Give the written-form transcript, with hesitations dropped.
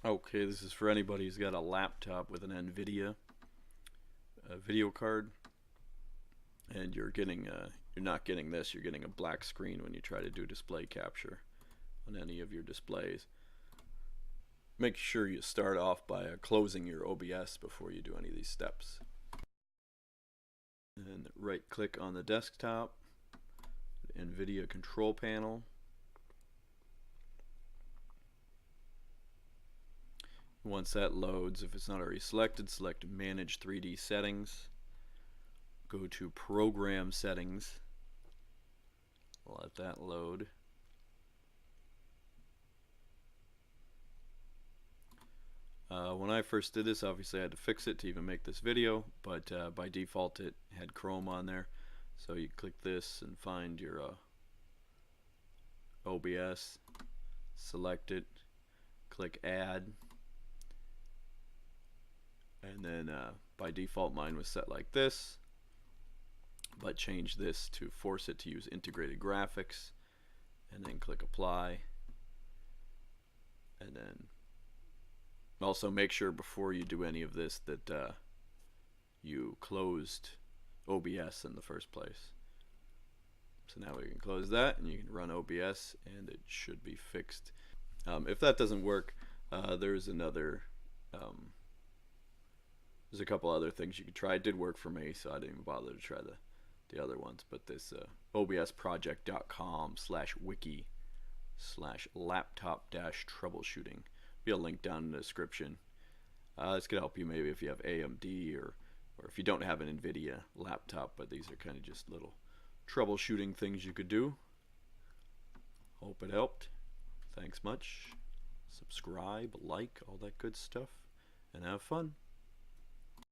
Okay, this is for anybody who's got a laptop with an Nvidia video card, and you're not getting this. You're getting a black screen when you try to do display capture on any of your displays. Make sure you start off by closing your OBS before you do any of these steps. And right click on the desktop, Nvidia control panel. Once that loads, if it's not already selected, select Manage 3D Settings. Go to Program Settings. Let that load. When I first did this, obviously I had to fix it to even make this video, but by default it had Chrome on there. So you click this and find your OBS, select it, click Add, and then by default mine was set like this, but change this to force it to use integrated graphics, and then click Apply. And then also make sure before you do any of this that you closed OBS in the first place. So now we can close that and you can run OBS and it should be fixed. If that doesn't work, there's a couple other things you could try. It did work for me, so I didn't even bother to try the other ones. But this obsproject.com/wiki/laptop-troubleshooting. Be a link down in the description. This could help you maybe if you have AMD or if you don't have an Nvidia laptop, but these are kind of just little troubleshooting things you could do. Hope it helped. Thanks much. Subscribe, like, all that good stuff, and have fun.